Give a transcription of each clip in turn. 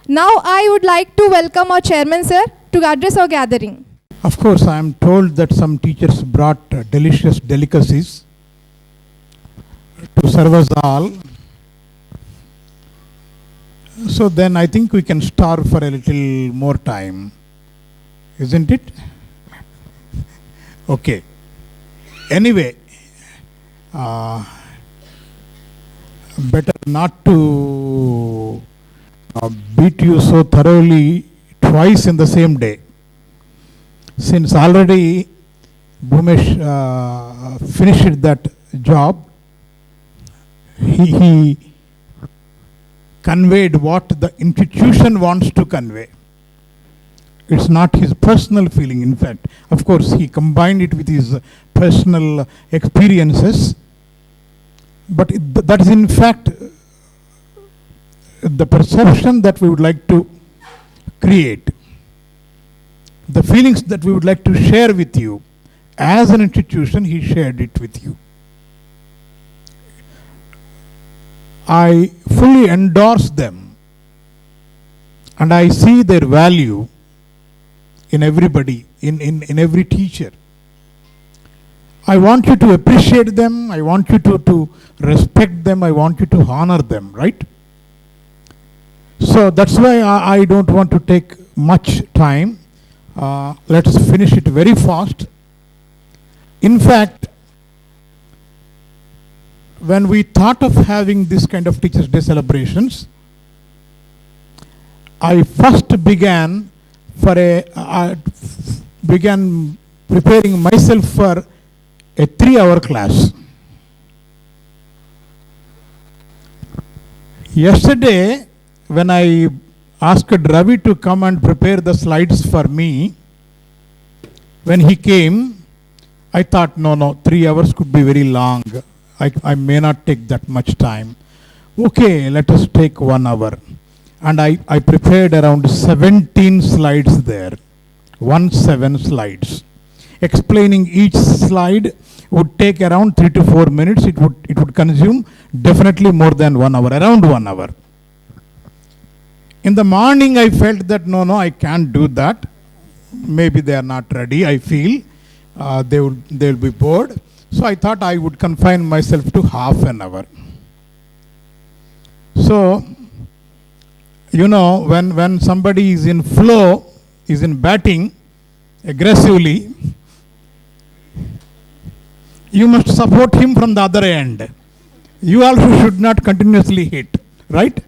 Now I would like to welcome our chairman, sir, to address our gathering. Of course, I am told that some teachers brought delicious delicacies to serve us all. So then I think we can starve for a little more time, isn't it? Okay. Anyway, better not to beat you so thoroughly twice in the same day. Since already Bhumesh finished that job, he conveyed what the institution wants to convey. It's not his personal feeling, in fact. Of course, he combined it with his personal experiences, but that is in fact the perception that we would like to create, the feelings that we would like to share with you. As an institution, he shared it with you. I fully endorse them, and I see their value in everybody, in every teacher. I want you to appreciate them, I want you to respect them, I want you to honor them, right? So that's why I don't want to take much time. Let's finish it very fast. In fact, when we thought of having this kind of Teachers' Day celebrations, I first began preparing myself for a 3-hour class. Yesterday, when I asked Ravi to come and prepare the slides for me, when he came, I thought, no, 3 hours could be very long. I may not take that much time. Okay, let us take 1 hour. And I prepared around 17 slides there, 17 slides. Explaining each slide would take around 3 to 4 minutes. It would consume definitely more than 1 hour, around 1 hour. In the morning, I felt that no, I can't do that. Maybe they are not ready. I feel they will be bored. So I thought I would confine myself to half an hour. So, you know, when somebody is in flow, is in batting aggressively, you must support him from the other end. You also should not continuously hit, right?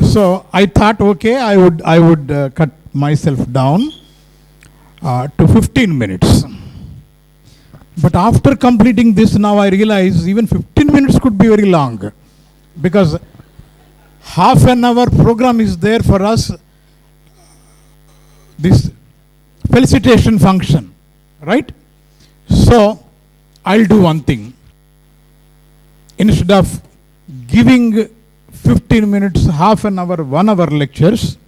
So I thought, okay, I would cut myself down to 15 minutes. But after completing this, now I realize even 15 minutes could be very long, because half an hour program is there for us, this felicitation function, right? So I'll do one thing. Instead of giving 15 minutes, half an hour, 1 hour lectures,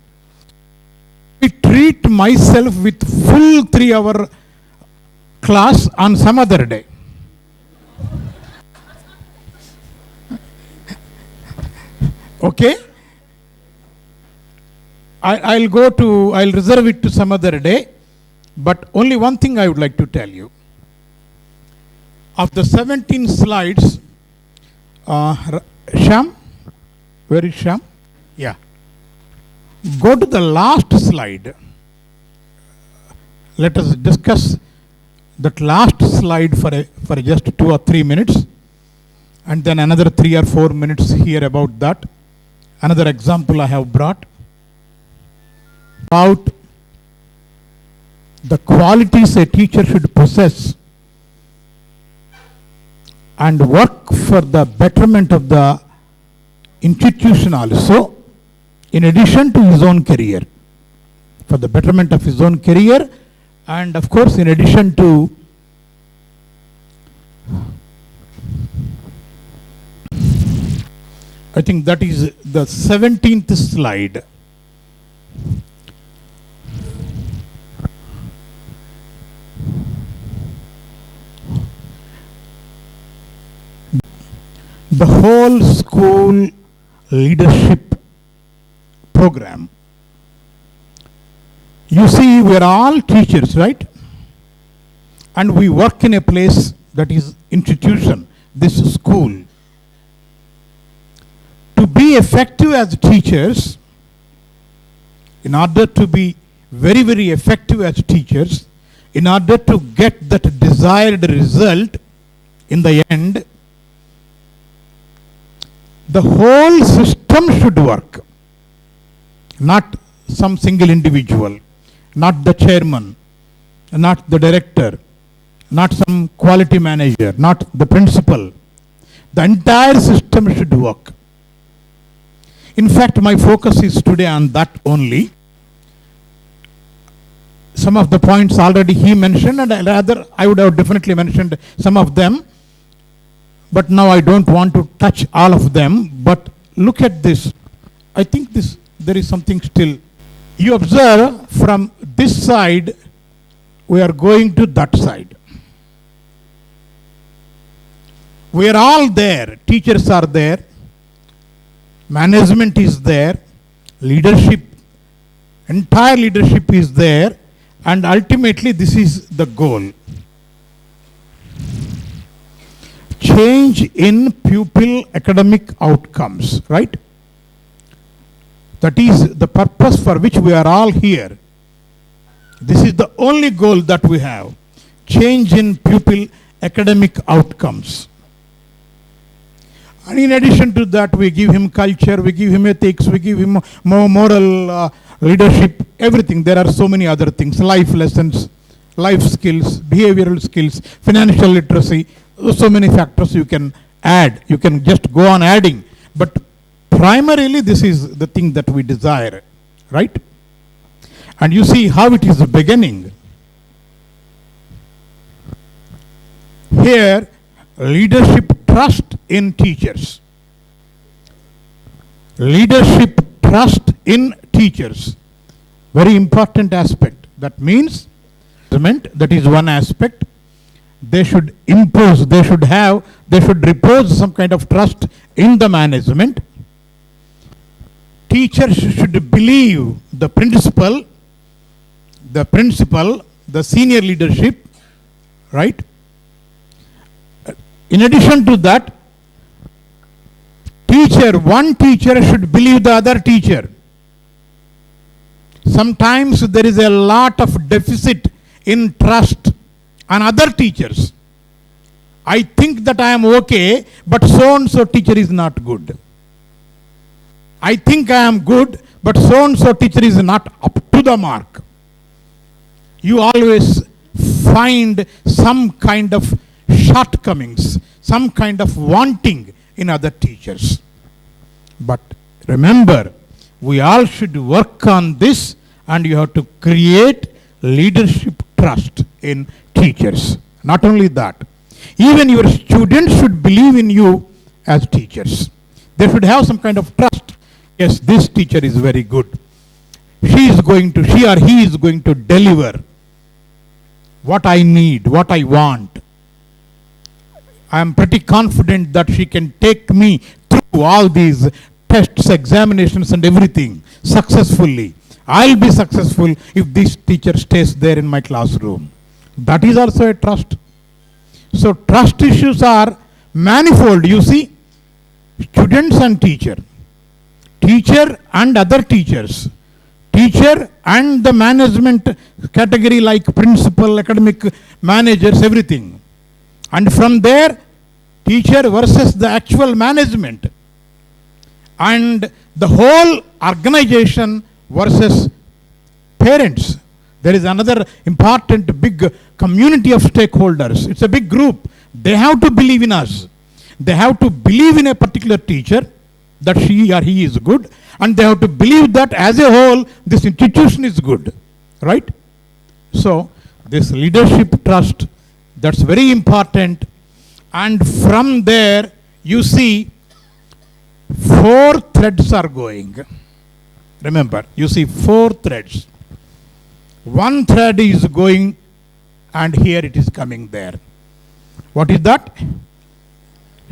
I treat myself with full 3-hour class on some other day. Okay? I'll reserve it to some other day, but only one thing I would like to tell you. Of the 17 slides, Shyam, where is Shyam? Yeah. Go to the last slide. Let us discuss that last slide for just 2 or 3 minutes, and then another 3 or 4 minutes here about that. Another example I have brought about the qualities a teacher should possess and work for the betterment of the institution also, in addition to his own career, for the betterment of his own career, and of course in addition to I think that is the 17th slide. The whole school leadership program. You see, we are all teachers, right? And we work in a place that is institution, this school. To be effective as teachers, in order to be very, very effective as teachers, in order to get that desired result in the end, the whole system should work, not some single individual, not the chairman, not the director, not some quality manager, not the principal. The entire system should work. In fact, my focus is today on that only. Some of the points already he mentioned, and rather I would have definitely mentioned some of them. But now I don't want to touch all of them. But look at this. I think there is something still. You observe from this side, we are going to that side. We are all there. Teachers are there. Management is there. Leadership, entire leadership is there. And ultimately, this is the goal. Change in pupil academic outcomes, right? That is the purpose for which we are all here. This is the only goal that we have. Change in pupil academic outcomes. And in addition to that, we give him culture, we give him ethics, we give him more moral leadership, everything. There are so many other things, life lessons, life skills, behavioral skills, financial literacy, so many factors you can add. You can just go on adding. But primarily, this is the thing that we desire, right? And you see how it is beginning. Here, leadership trust in teachers. Leadership trust in teachers. Very important aspect. That means, that is one aspect. They should impose, they should repose some kind of trust in the management. Teachers should believe the principal, the senior leadership, right? In addition to that, one teacher should believe the other teacher. Sometimes there is a lot of deficit in trust on other teachers. I think that I am okay, but so-and-so teacher is not good. I think I am good, but so-and-so teacher is not up to the mark. You always find some kind of shortcomings, some kind of wanting in other teachers. But remember, we all should work on this, and you have to create leadership trust in teachers. Not only that, even your students should believe in you as teachers. They should have some kind of trust. Yes, this teacher is very good. She or he is going to deliver what I need, what I want. I am pretty confident that she can take me through all these tests, examinations and everything successfully. I'll be successful if this teacher stays there in my classroom. That is also a trust. So trust issues are manifold. You see, students and teacher and other teachers, teacher and the management category like principal, academic managers, everything. And from there, teacher versus the actual management. And the whole organization versus parents. There is another important big community of stakeholders. It's a big group. They have to believe in us. They have to believe in a particular teacher, that she or he is good. And they have to believe that as a whole, this institution is good. Right? So, this leadership trust, that's very important. And from there, you see, 4 threads are going. Remember, you see 4 threads. One thread is going, and here it is coming there. What is that?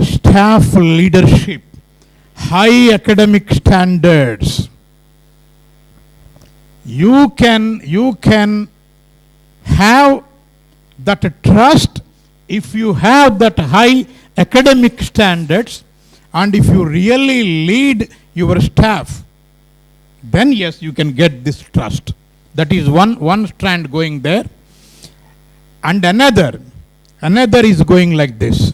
Staff leadership, high academic standards. You can have that trust if you have that high academic standards, and if you really lead your staff, then yes, you can get this trust. That is one strand going there. And another is going like this.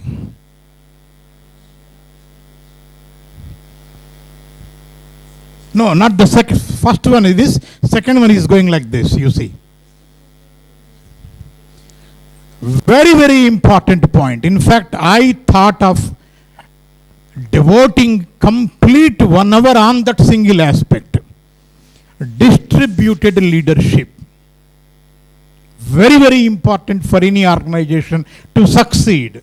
No, not the second. First one is this. Second one is going like this, you see. Very, very important point. In fact, I thought of devoting complete 1 hour on that single aspect. Distributed leadership. Very, very important for any organization to succeed.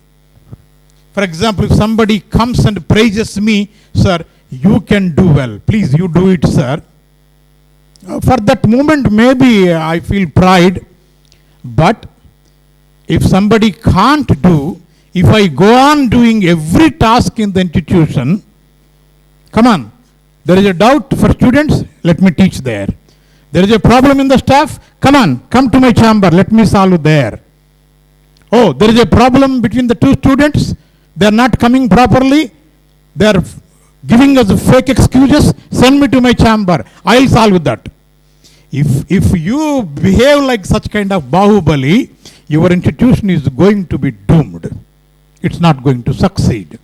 For example, if somebody comes and praises me, sir, you can do well. Please, you do it, sir. For that moment, maybe I feel pride. But if somebody can't do, if I go on doing every task in the institution, come on, there is a doubt for students, let me teach there. There is a problem in the staff, come on, come to my chamber, let me solve there. Oh, there is a problem between the two students, they are not coming properly, they are giving us fake excuses, send me to my chamber, I will solve that. If you behave like such kind of Bahubali, your institution is going to be doomed. It's not going to succeed.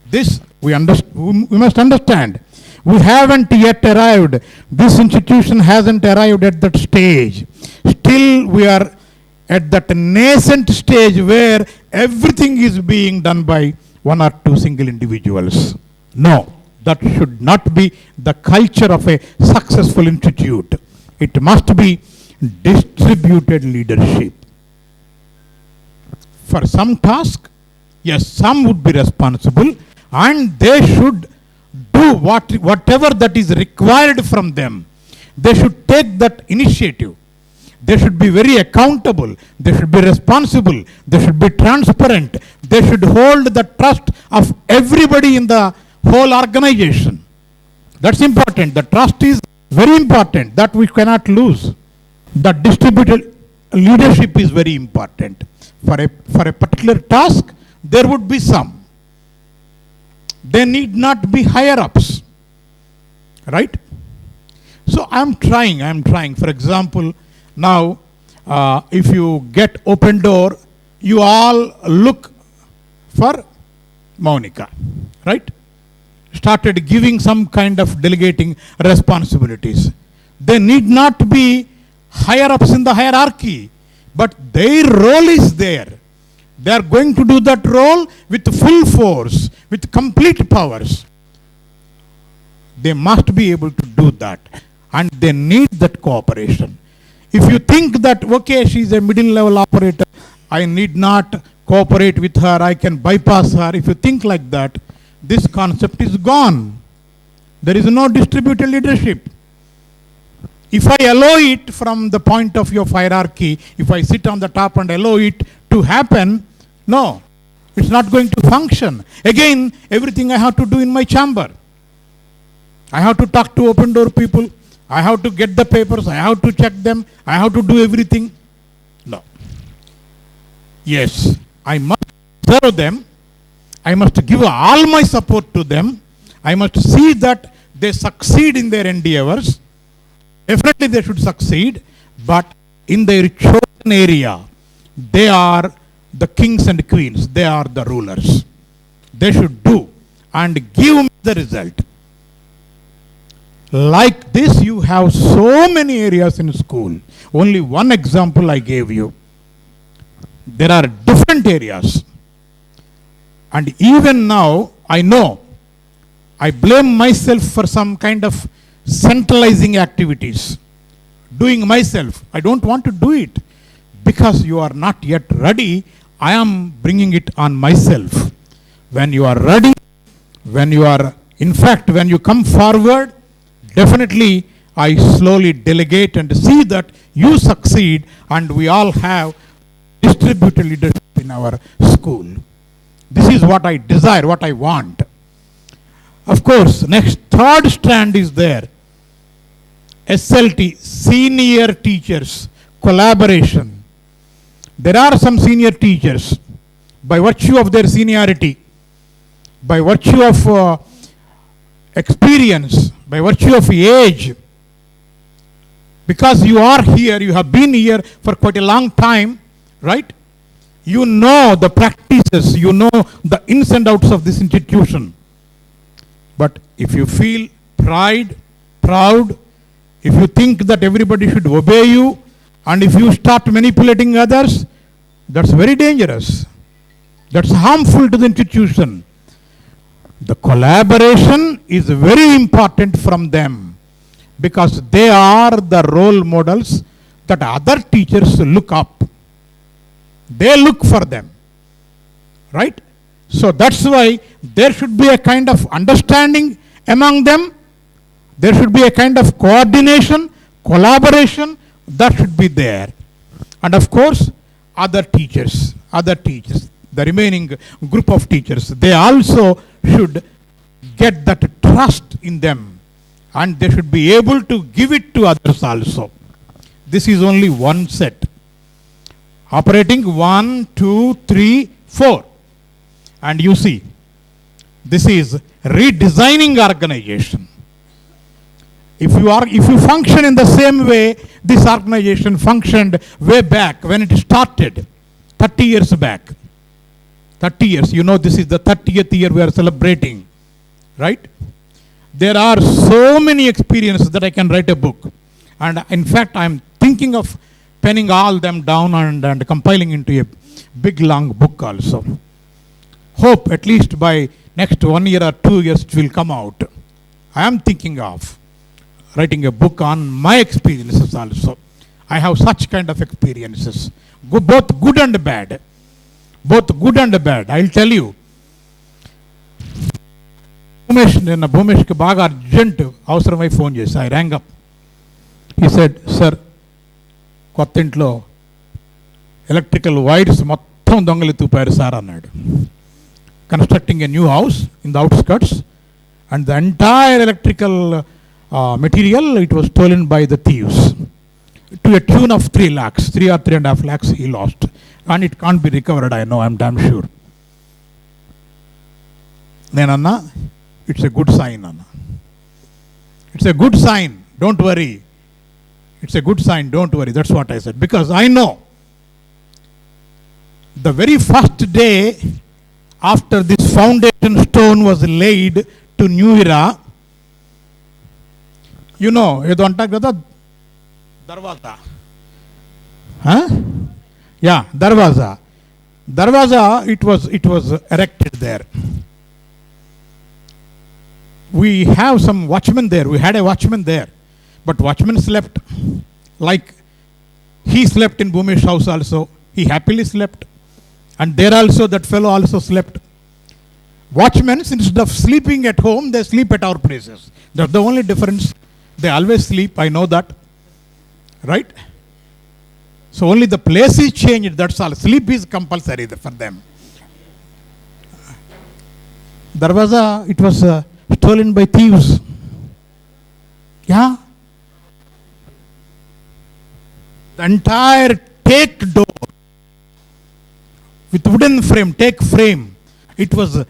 This we must understand. We haven't yet arrived. This institution hasn't arrived at that stage. Still we are at that nascent stage where everything is being done by 1 or 2 single individuals. No, that should not be the culture of a successful institute. It must be distributed leadership. For some task, yes, some would be responsible and they should do whatever that is required from them. They should take that initiative. They should be very accountable. They should be responsible. They should be transparent. They should hold the trust of everybody in the whole organization. That's important. The trust is very important. That we cannot lose. The distributed leadership is very important. For a particular task, there would be some. They need not be higher ups. Right? So I'm trying. For example, now if you get open door, you all look for Monica. Right? Started giving some kind of delegating responsibilities. They need not be higher ups in the hierarchy, but their role is there. They are going to do that role with full force, with complete powers. They must be able to do that, and they need that cooperation. If you think that, okay, she is a middle level operator, I need not cooperate with her, I can bypass her. If you think like that, this concept is gone. There is no distributed leadership. If I allow it from the point of view of hierarchy, if I sit on the top and allow it to happen, no, it's not going to function. Again, everything I have to do in my chamber. I have to talk to open door people. I have to get the papers. I have to check them. I have to do everything. No. Yes, I must serve them. I must give all my support to them. I must see that they succeed in their endeavors. Definitely they should succeed, but in their chosen area, they are the kings and queens. They are the rulers. They should do and give me the result. Like this, you have so many areas in school. Only one example I gave you. There are different areas. And even now, I know, I blame myself for some kind of centralizing activities. Doing myself. I don't want to do it. Because you are not yet ready, I am bringing it on myself. When you are ready, when you come forward, definitely I slowly delegate and see that you succeed, and we all have distributed leadership in our school. This is what I desire, what I want. Of course, next third strand is there. SLT, senior teachers, collaboration. There are some senior teachers, by virtue of their seniority, by virtue of experience, by virtue of age, because you are here, you have been here for quite a long time, right? You know the practices, you know the ins and outs of this institution. But if you feel proud, if you think that everybody should obey you, and if you start manipulating others, that's very dangerous. That's harmful to the institution. The collaboration is very important from them, because they are the role models that other teachers look up. They look for them, right? So that's why there should be a kind of understanding among them. There should be a kind of coordination, collaboration that should be there. And of course, other teachers, the remaining group of teachers, they also should get that trust in them, and they should be able to give it to others also. This is only one set. Operating 1, 2, 3, 4. And you see, this is redesigning organization. If you function in the same way this organization functioned way back when it started, 30 years back. 30 years, you know, this is the 30th year we are celebrating, right? There are so many experiences that I can write a book. And in fact, I'm thinking of penning all them down and compiling into a big long book also. Hope at least by next 1 year or 2 years it will come out. I am thinking of writing a book on my experiences also. I have such kind of experiences, both good and bad. Both good and bad. I'll tell you. Bhumesh ki baga urgent avsaramai phone chesi. I rang up. He said, sir, Kottintlo electrical wires mottham dongali tupayaru sir annadu. Constructing a new house in the outskirts, and the entire electrical material, it was stolen by the thieves to a tune of 3 lakhs, 3 or 3.5 lakhs he lost, and it can't be recovered. I know, I'm damn sure. Then Anna, it's a good sign, Anna. It's a good sign, don't worry. It's a good sign, don't worry. That's what I said, because I know the very first day after this foundation stone was laid to Newera, you know, you don't talk about Darwaza. Huh? Yeah, Darwaza. Darwaza, it was erected there. We have some watchmen there. We had a watchman there. But watchman slept like he slept in Bhumesh's house also. He happily slept. And there also, that fellow also slept. Watchmen, instead of sleeping at home, they sleep at our places. That's the only difference. They always sleep, I know that. Right? So only the place is changed, that's all. Sleep is compulsory for them. Darwaza, it was stolen by thieves. Yeah. The entire take door with wooden frame, take frame, it was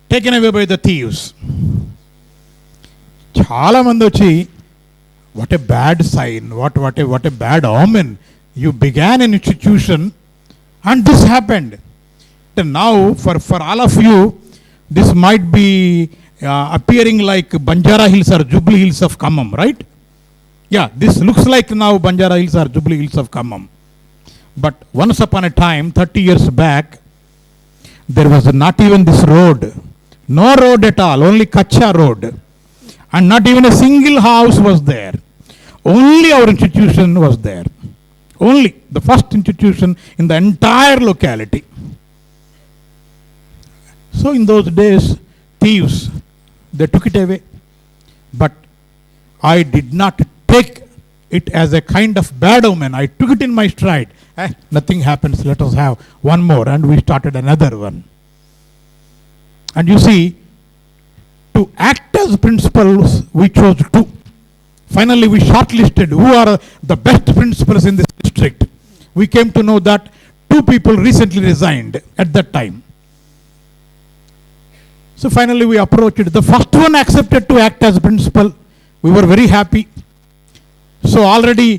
taken away by the thieves. Chala mandi vachi, what a bad sign, what a bad omen. You began an institution and this happened. Then now for all of you, this might be appearing like Banjara Hills or Jubilee Hills of Khammam, right? Yeah, this looks like now Banjara Hills or Jubilee Hills of Khammam. But once upon a time, 30 years back, there was not even this road. No road at all, only Kacha road. And not even a single house was there. Only our institution was there. Only the first institution in the entire locality. So in those days, thieves, they took it away. But I did not take it as a kind of bad omen. I took it in my stride. Nothing happens, let us have one more. And we started another one. And you see, to act as principals, we chose 2. Finally, we shortlisted who are the best principals in this district. We came to know that 2 people recently resigned at that time. So finally, we approached. The first one accepted to act as principal. We were very happy. So already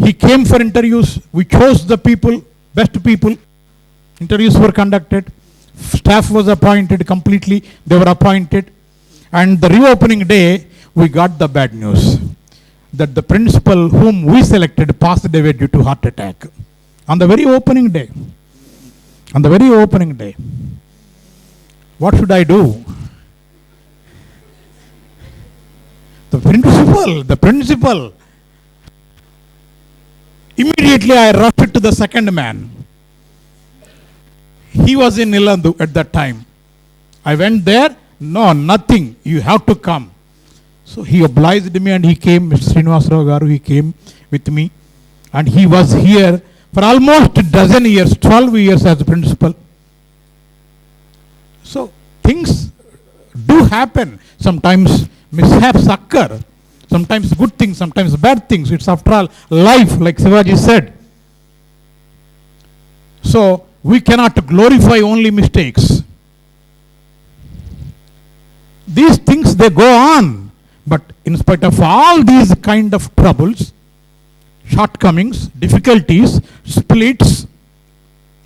he came for interviews. We chose the people, best people. Interviews were conducted. Staff was appointed completely. They were appointed. And the reopening day, we got the bad news that the principal whom we selected passed away due to heart attack. On the very opening day. On the very opening day. What should I do? The principal. Immediately I rushed to the second man. He was in Ilandu at that time. I went there. No, nothing. You have to come. So he obliged me and he came, Mr. Srinivasarao Garu, he came with me. And he was here for almost a dozen years, 12 years as principal. So things do happen. Sometimes mishaps occur. Sometimes good things, sometimes bad things. It's after all life, like Shivaji said. So we cannot glorify only mistakes. These things, they go on. But in spite of all these kind of troubles, shortcomings, difficulties, splits,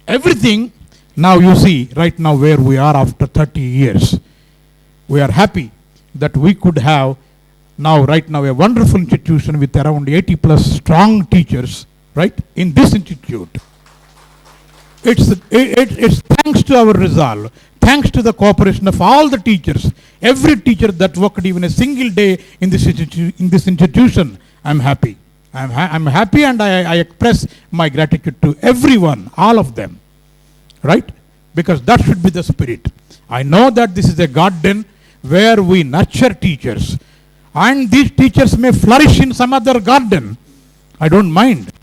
everything, now you see right now where we are after 30 years. We are happy that we could have now right now a wonderful institution with around 80 plus strong teachers, right, in this institute. It's thanks to our resolve, thanks to the cooperation of all the teachers, every teacher that worked even a single day in this institution. I'm happy. I'm happy, and I express my gratitude to everyone, all of them, right? Because that should be the spirit. I know that this is a garden where we nurture teachers, and these teachers may flourish in some other garden. I don't mind.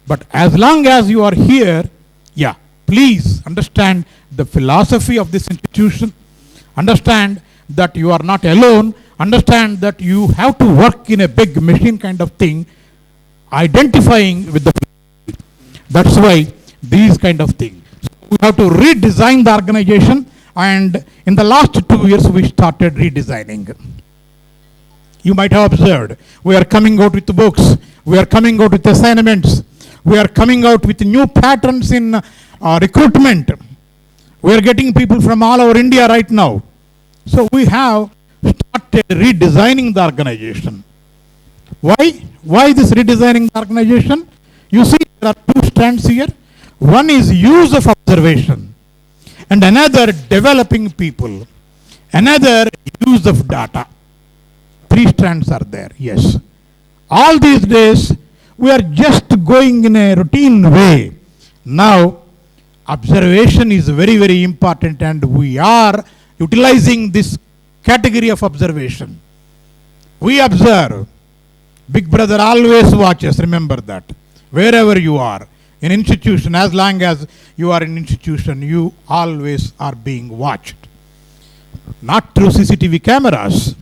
But as long as you are here, yeah, please understand the philosophy of this institution. Understand that you are not alone. Understand that you have to work in a big machine kind of thing, identifying with the people. That's why these kind of things. So we have to redesign the organization, and in the last 2 years we started redesigning. You might have observed, we are coming out with books, we are coming out with assignments, we are coming out with new patterns in recruitment. We are getting people from all over India right now. So we have started redesigning the organization. Why this redesigning the organization? You see, there are 2 strands here. One is use of observation, and another developing people, another use of data. 3 strands are there, yes. All these days, we are just going in a routine way. Now, observation is very, very important, and we are utilizing this category of observation. We observe. Big brother always watches, remember that. Wherever you are, in institution, as long as you are in institution, you always are being watched. Not through CCTV cameras,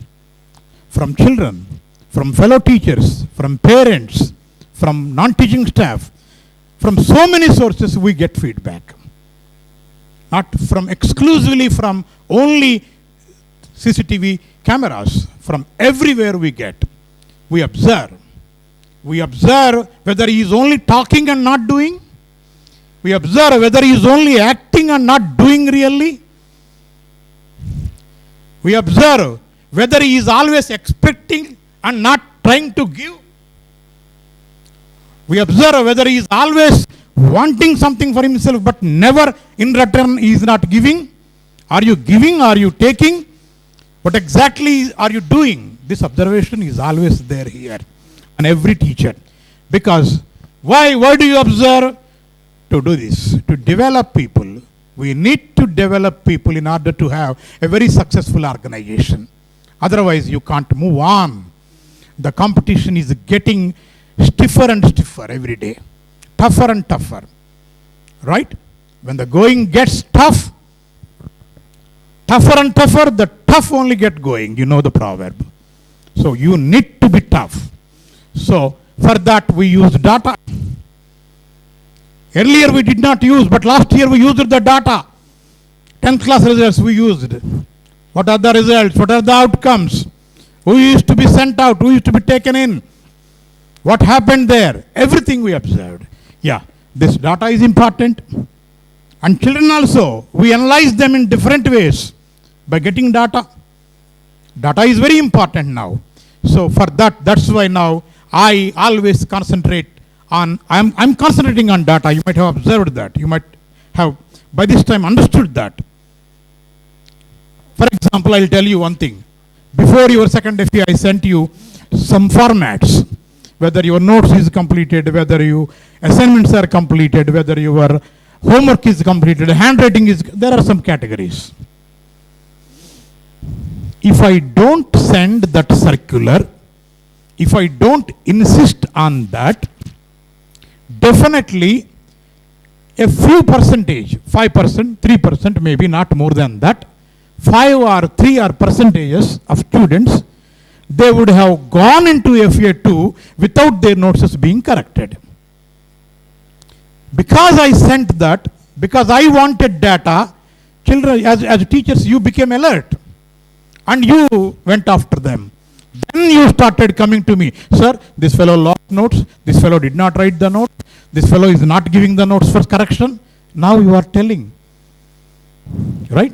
from children, from fellow teachers, from parents, from non-teaching staff, from so many sources we get feedback. Not from exclusively from only CCTV cameras, from everywhere we get. We observe. We observe whether he is only talking and not doing. We observe whether he is only acting and not doing really. We observe whether he is always expecting and not trying to give. We observe whether he is always wanting something for himself but never in return he is not giving. Are you giving? Are you taking? What exactly are you doing? This observation is always there here on every teacher. Because why do you observe? To do this, to develop people. We need to develop people in order to have a very successful organization. Otherwise, you can't move on. The competition is getting stiffer and stiffer every day. Tougher and tougher. Right? When the going gets tough, tougher and tougher, the tough only get going. You know the proverb. So you need to be tough. So for that we use data. Earlier we did not use, but last year we used the data. 10th class results we used. What are the results? What are the outcomes? Who used to be sent out? Who used to be taken in? What happened there? Everything we observed. Yeah, this data is important. And children also, we analyze them in different ways by getting data. Data is very important now. So for that, that's why now I always concentrate on, I'm concentrating on data. You might have observed that. You might have by this time understood that. For example, I'll tell you one thing. Before your second FE, I sent you some formats. Whether your notes is completed, whether your assignments are completed, whether your homework is completed, handwriting is, there are some categories. If I don't send that circular, if I don't insist on that, definitely a few percentage, 5%, 3%, maybe not more than that, 5 or 3 or percentages of students, they would have gone into FA2 without their notes being corrected. Because I sent that, because I wanted data, children, as teachers, you became alert. And you went after them. Then you started coming to me, sir, this fellow lost notes, this fellow did not write the notes, this fellow is not giving the notes for correction. Now you are telling. Right?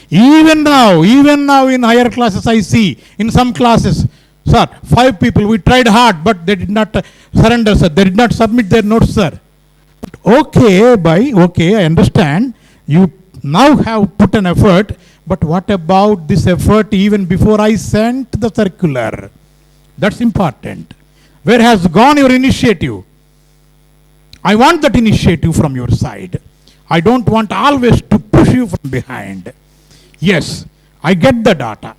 Even now in higher classes I see, in some classes, sir, 5 people, we tried hard, but they did not surrender, sir. They did not submit their notes, sir. Okay, I understand. You now have put an effort, but what about this effort even before I sent the circular? That's important. Where has gone your initiative? I want that initiative from your side. I don't want always to push you from behind. Yes, I get the data.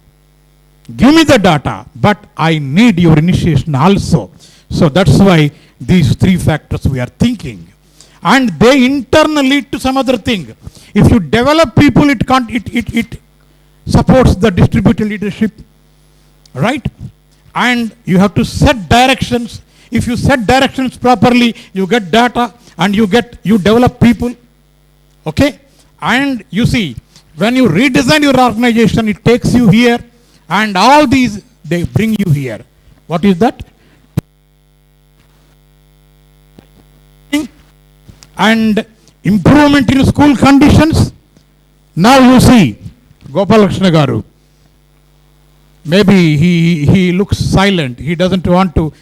Give me the data, but I need your initiation also. So that's why these 3 factors we are thinking. And they in turn lead to some other thing. If you develop people, it supports the distributed leadership, right? And you have to set directions. If you set directions properly, you get data and you develop people. Okay? And you see, when you redesign your organization, it takes you here, and all these, they bring you here. What is that? And improvement in school conditions. Now you see, Gopalakrishna Garu, maybe he looks silent. He doesn't want to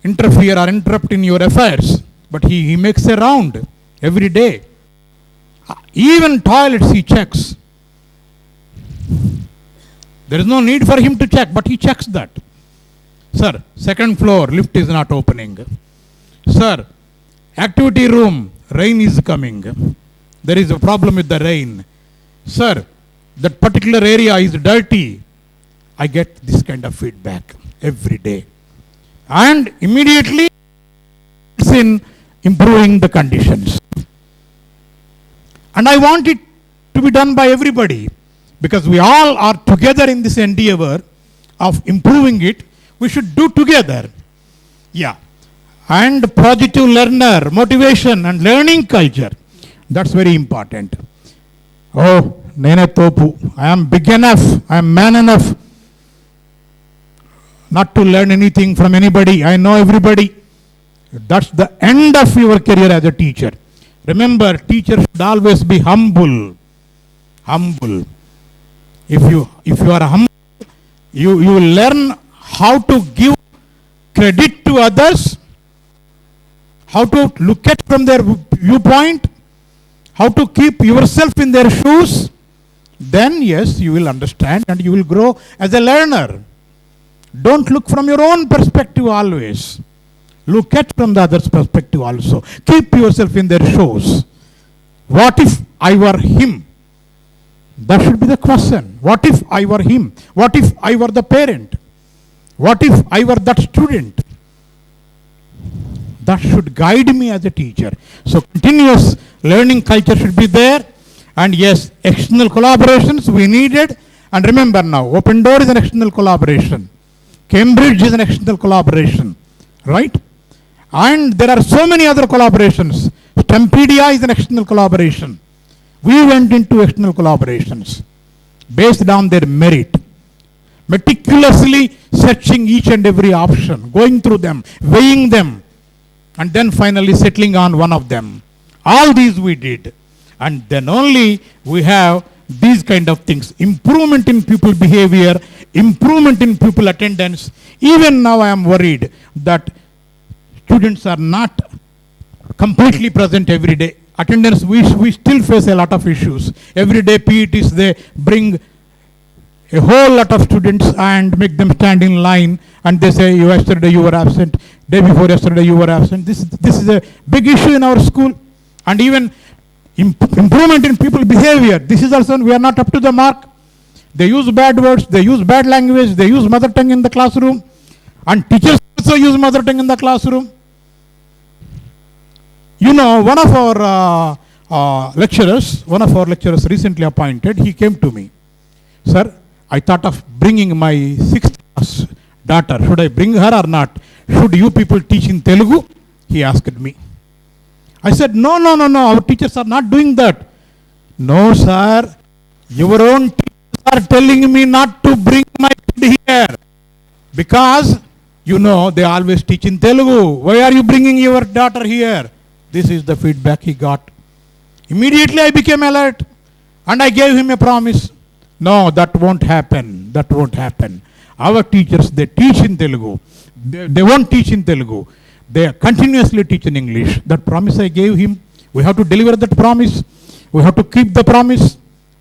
interfere or interrupt in your affairs, but he makes a round every day. Even toilets he checks. There is no need for him to check, but he checks that. Sir, 2nd floor, lift is not opening. Sir, activity room, rain is coming. There is a problem with the rain. Sir, that particular area is dirty. I get this kind of feedback every day. And immediately it's in improving the conditions. And I want it to be done by everybody, because we all are together in this endeavor of improving it. We should do together. Yeah. And positive learner, motivation and learning culture. That's very important. Oh, Nene Topu, I am big enough, I am man enough not to learn anything from anybody. I know everybody. That's the end of your career as a teacher. Remember, teachers should always be humble. Humble. If you are humble, you will learn how to give credit to others, how to look at from their viewpoint, how to keep yourself in their shoes. Then yes, you will understand and you will grow as a learner. Don't look from your own perspective always. Look at from the other's perspective also. Keep yourself in their shoes. What if I were him? That should be the question. What if I were him? What if I were the parent? What if I were that student? That should guide me as a teacher. So continuous learning culture should be there. And yes, external collaborations we needed. And remember now, open door is an external collaboration. Cambridge is an external collaboration, right? And there are so many other collaborations. Stempedia is an external collaboration. We went into external collaborations based on their merit, meticulously searching each and every option, going through them, weighing them, and then finally settling on one of them. All these we did. And then only we have these kind of things. Improvement in pupil behavior, improvement in pupil attendance. Even now I am worried that students are not completely present every day. Attendance, we still face a lot of issues. Every day PETs, they bring a whole lot of students and make them stand in line, and they say, yesterday you were absent, day before yesterday you were absent. This is a big issue in our school. And even improvement in people behavior. This is also, we are not up to the mark. They use bad words, they use bad language, they use mother tongue in the classroom, and teachers also use mother tongue in the classroom. You know, one of our lecturers recently appointed, he came to me. Sir, I thought of bringing my 6th class daughter. Should I bring her or not? Should you people teach in Telugu? He asked me. I said, no, our teachers are not doing that. No, sir, your own teachers are telling me not to bring my kid here. Because, you know, they always teach in Telugu. Why are you bringing your daughter here? This is the feedback he got. Immediately I became alert and I gave him a promise. No, that won't happen. That won't happen. Our teachers, they teach in Telugu. They won't teach in Telugu. They continuously teach in English. That promise I gave him. We have to deliver that promise. We have to keep the promise.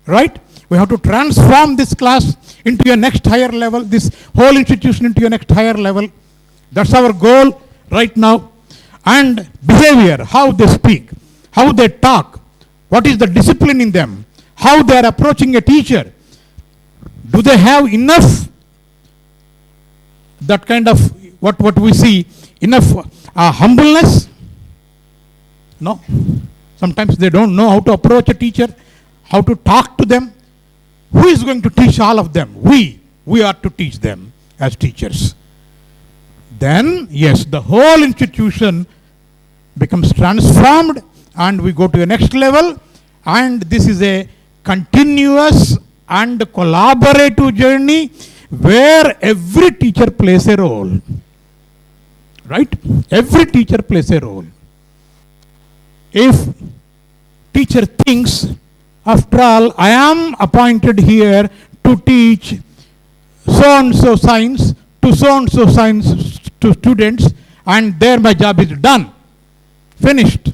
Right? We have to transform this class into a next higher level, this whole institution into a next higher level. That's our goal right now. And behavior, how they speak, how they talk, what is the discipline in them, how they are approaching a teacher. Do they have enough, that kind of, what we see, enough humbleness? No. Sometimes they don't know how to approach a teacher, how to talk to them. Who is going to teach all of them? We are to teach them as teachers. Then, yes, the whole institution becomes transformed and we go to the next level, and this is a continuous and collaborative journey where every teacher plays a role. Right? Every teacher plays a role. If teacher thinks, after all, I am appointed here to teach so-and-so science to so-and-so science to students, and there my job is done, finished,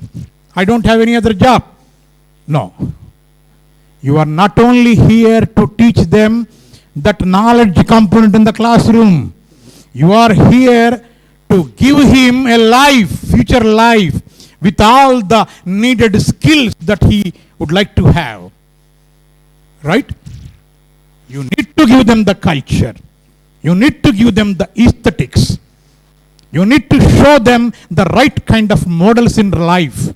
I don't have any other job. No. You are not only here to teach them that knowledge component in the classroom. You are here to give him a life, future life, with all the needed skills that he would like to have. Right? You need to give them the culture. You need to give them the aesthetics. You need to show them the right kind of models in life.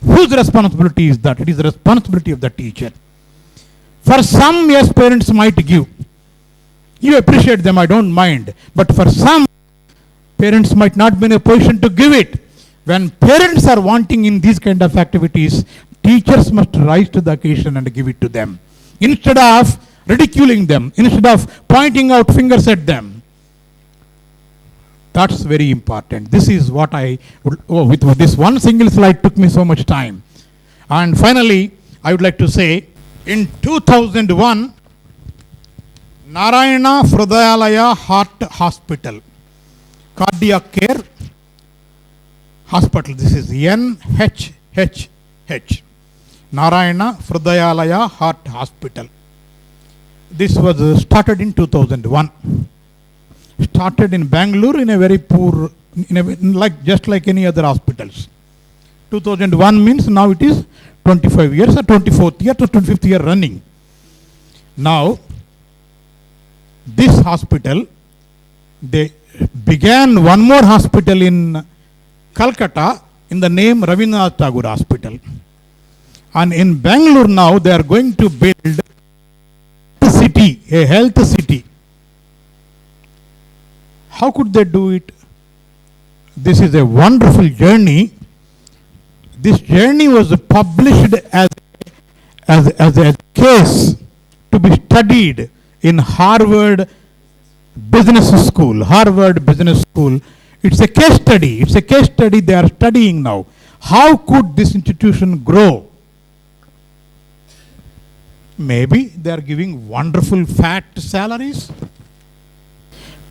Whose responsibility is that? It is the responsibility of the teacher. For some, yes, parents might give. You appreciate them, I don't mind. But for some, parents might not be in a position to give it. When parents are wanting in these kind of activities, teachers must rise to the occasion and give it to them. Instead of ridiculing them, instead of pointing out fingers at them. That's very important. This is what I would, with this one single slide took me so much time. And finally, I would like to say, in 2001, Narayana Hrudayalaya Heart Hospital, Cardiac Care Hospital, this is NHHH, Narayana Hrudayalaya Heart Hospital. This was started in 2001. Started in Bangalore in a very poor, just like any other hospitals. 2001 means now it is 25 years or 24th year to 25th year running. Now, this hospital, they began one more hospital in Calcutta in the name Rabindranath Tagore Hospital. And in Bangalore now they are going to build a health city. How could they do it? This is a wonderful journey. This journey was published as a case to be studied in Harvard Business School. Harvard Business School. It's a case study. It's a case study they are studying now. How could this institution grow? Maybe they are giving wonderful fat salaries.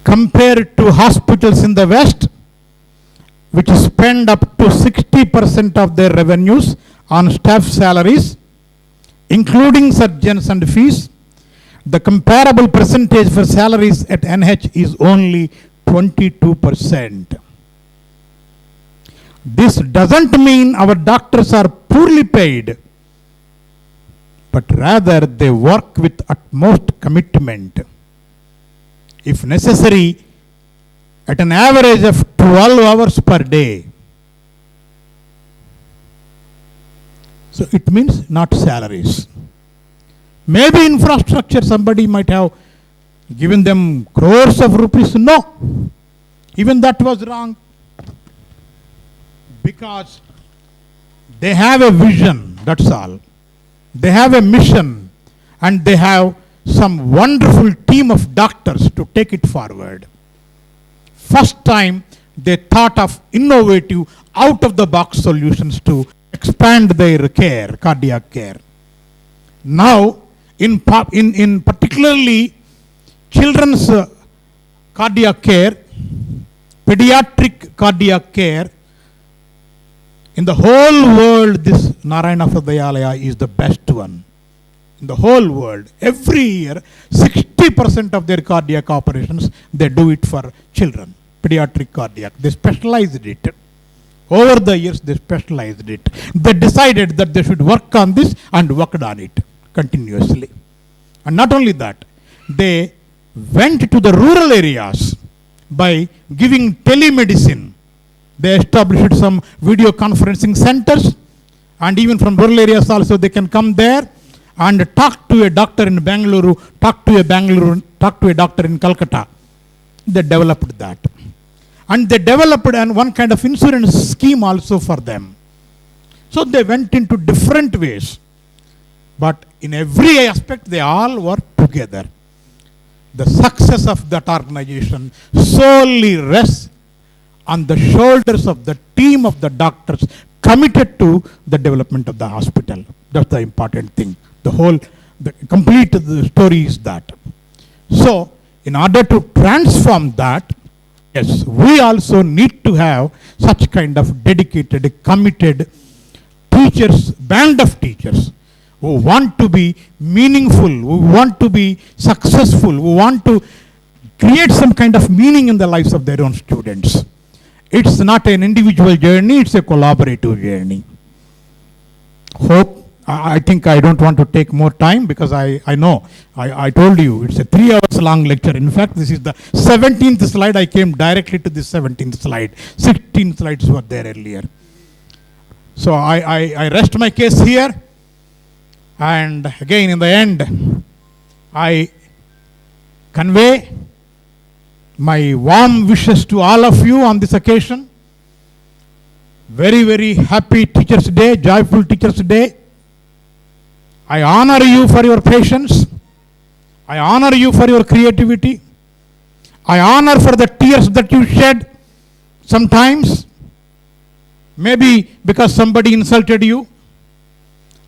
Compared to hospitals in the West, which spend up to 60% of their revenues on staff salaries, including surgeons and fees, the comparable percentage for salaries at NH is only 22%. This doesn't mean our doctors are poorly paid, but rather they work with utmost commitment. If necessary, at an average of 12 hours per day. So it means not salaries. Maybe infrastructure, somebody might have given them crores of rupees. No, even that was wrong. Because they have a vision, that's all. They have a mission, and they have some wonderful team of doctors to take it forward. First time they thought of innovative, out-of-the-box solutions to expand their care, cardiac care. Now, in particularly children's cardiac care, pediatric cardiac care, in the whole world, this Narayana Hridayalaya is the best one. In the whole world, every year, 60% of their cardiac operations, they do it for children, pediatric cardiac. They specialized it. Over the years, they specialized it. They decided that they should work on this and worked on it continuously. And not only that, they went to the rural areas by giving telemedicine. They established some video conferencing centers, and even from rural areas also they can come there and talk to a doctor in Bangalore, talk to a doctor in Calcutta. They developed that. And they developed one kind of insurance scheme also for them. So they went into different ways. But in every aspect, they all worked together. The success of that organization solely rests on the shoulders of the team of the doctors committed to the development of the hospital. That's the important thing. The complete story is that. So, in order to transform that, yes, we also need to have such kind of dedicated, committed teachers, band of teachers who want to be meaningful, who want to be successful, who want to create some kind of meaning in the lives of their own students. It's not an individual journey, it's a collaborative journey. I think I don't want to take more time because I know, I told you, it's a 3 hours long lecture. In fact, this is the 17th slide. I came directly to this 17th slide. 16 slides were there earlier. So I rest my case here. And again, in the end, I convey my warm wishes to all of you on this occasion. Very, very happy Teachers' Day, joyful Teachers' Day. I honor you for your patience. I honor you for your creativity. I honor for the tears that you shed sometimes, maybe because somebody insulted you.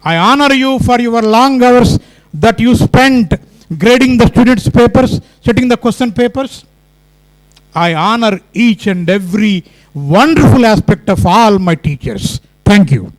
I honor you for your long hours that you spent grading the students' papers, setting the question papers. I honor each and every wonderful aspect of all my teachers. Thank you.